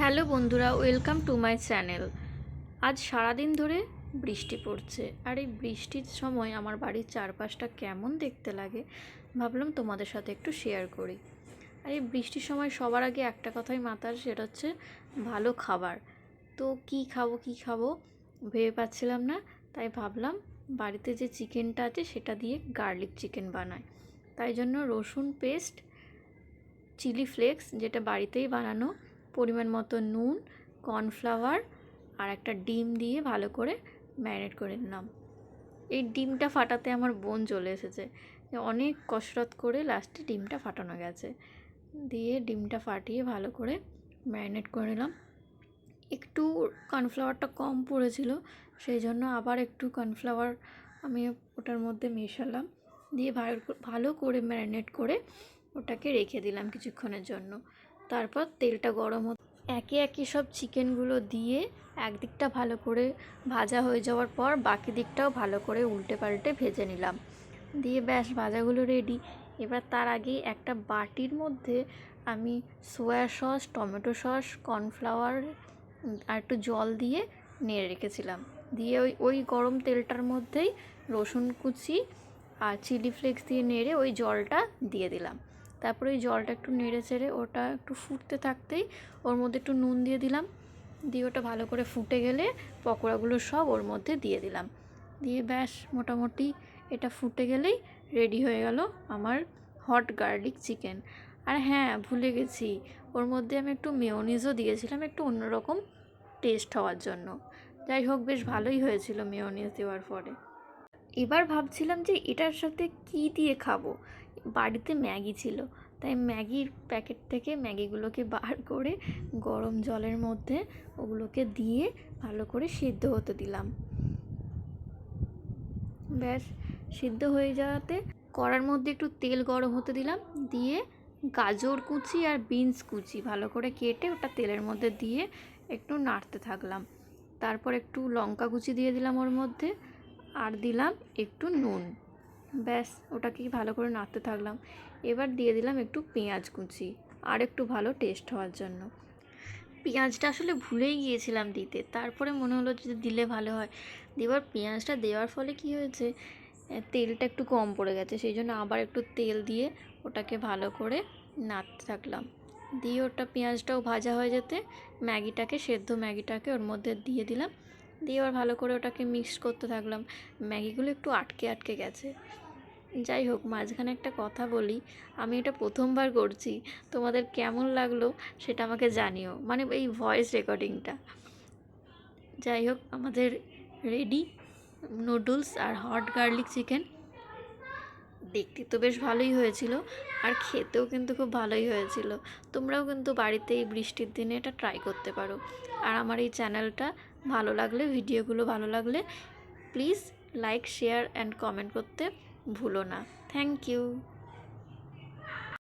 Hello বন্ধুরা, welcome to my channel. আজ সারাদিন ধরে বৃষ্টি পড়ছে, আর এই বৃষ্টির সময় আমার বাড়ির চারপাশটা কেমন দেখতে লাগে ভাবলাম তোমাদের সাথে একটু শেয়ার করি। আর এই বৃষ্টির সময় সবার আগে একটা কথাই মাথার, সেটা হচ্ছে ভালো খাবার। তো কী খাবো ভেবে পাচ্ছিলাম না, তাই ভাবলাম বাড়িতে যে চিকেনটা আছে সেটা দিয়ে গার্লিক চিকেন বানাই। তাই জন্য রসুন পেস্ট, চিলি ফ্লেক্স যেটা বাড়িতেই বানানো, পরিমাণ মতো নুন, কর্নফ্লাওয়ার আর একটা ডিম দিয়ে ভালো করে ম্যারিনেট করে নিলাম। এই ডিমটা ফাটাতে আমার বোন চলে এসেছে, অনেক কসরত করে লাস্টে ডিমটা ফাটানো গেছে। দিয়ে ডিমটা ফাটিয়ে ভালো করে ম্যারিনেট করে নিলাম। একটু কর্নফ্লাওয়ারটা কম পড়েছিল, সেই জন্য আবার একটু কর্নফ্লাওয়ার আমি ওটার মধ্যে মেশালাম, দিয়ে ভালো করে ম্যারিনেট করে ওটাকে রেখে দিলাম কিছুক্ষণের জন্য। তারপর তেলটা গরম একে একে সব চিকেনগুলো দিয়ে একদিকটা ভালো করে ভাজা হয়ে যাওয়ার পর বাকি দিকটাও ভালো করে উল্টে পাল্টে ভেজে নিলাম। দিয়ে ব্যাস ভাজাগুলো রেডি। এবার তার আগে একটা বাটির মধ্যে আমি soya sauce, tomato sauce, cornflour আর একটু জল দিয়ে নেড়ে রেখেছিলাম। দিয়ে ওই গরম তেলটার মধ্যেই রসুন কুচি আর চিলি ফ্লেক্স দিয়ে নেড়ে ওই জলটা দিয়ে দিলাম। তারপরে ওই জলটা একটু নেড়ে চেড়ে ওটা একটু ফুটতে থাকতেই ওর মধ্যে একটু নুন দিয়ে দিলাম। দিয়ে ওটা ভালো করে ফুটে গেলে পকোড়াগুলো সব ওর মধ্যে দিয়ে দিলাম। দিয়ে ব্যাস মোটামুটি এটা ফুটে গেলেই রেডি হয়ে গেল আমার হট গার্লিক চিকেন। আর হ্যাঁ, ভুলে গেছি, ওর মধ্যে আমি একটু মেয়োনিজও দিয়েছিলাম একটু অন্যরকম টেস্ট হওয়ার জন্য। যাই হোক, বেশ ভালোই হয়েছিল মেয়োনিজ দেওয়ার পরে। এবার ভাবছিলাম যে এটার সাথে কি দিয়ে খাবো। বাড়িতে ম্যাগি ছিল, তাই ম্যাগির প্যাকেট থেকে ম্যাগিগুলোকে বার করে গরম জলের মধ্যে ওগুলোকে দিয়ে ভালো করে সিদ্ধ হতে দিলাম। ব্যাস সিদ্ধ হয়ে যাওয়াতে কড়ার মধ্যে একটু তেল গরম হতে দিলাম, দিয়ে গাজর কুচি আর বিনস কুচি ভালো করে কেটে ওটা তেলের মধ্যে দিয়ে একটু নাড়তে থাকলাম। তারপর একটু লঙ্কা কুচি দিয়ে দিলাম ওর মধ্যে, আর দিলাম একটু নুন। ব্যাস ওটাকে ভালো করে নাড়তে থাকলাম। এবার দিয়ে দিলাম একটু পেঁয়াজ কুচি, আর একটু ভালো টেস্ট হওয়ার জন্য। পেঁয়াজটা আসলে ভুলেই গিয়েছিলাম দিতে, তারপরে মনে হলো যদি দিলে ভালো হয়। এবার পেঁয়াজটা দেওয়ার ফলে কি হয়েছে, তেলটা একটু কম পড়ে গেছে, সেই জন্য আবার একটু তেল দিয়ে ওটাকে ভালো করে নাড়তে থাকলাম। দিয়ে ওটা পেঁয়াজটাও ভাজা হয়ে যেতে সেদ্ধ ম্যাগিটাকে ওর মধ্যে দিয়ে দিলাম। দিয়ে এবার ভালো করে ওটাকে মিক্স করতে থাকলাম। ম্যাগিগুলো একটু আটকে আটকে গেছে। যাই হোক, মাঝখানে একটা কথা বলি, আমি এটা প্রথমবার করছি, তোমাদের কেমন লাগলো সেটা আমাকে জানিও, মানে এই ভয়েস রেকর্ডিংটা। যাই হোক, আমাদের রেডি নুডলস আর হট গার্লিক চিকেন। দেখতে তো বেশ ভালোই হয়েছিল, আর খেতেও কিন্তু খুব ভালোই হয়েছিল। তোমরাও কিন্তু বাড়িতে এই বৃষ্টির দিনে এটা ট্রাই করতে পারো। আর আমার এই চ্যানেলটা ভালো লাগলে, ভিডিওগুলো ভালো লাগলে please like, share and comment করতে ভুলো না। Thank you.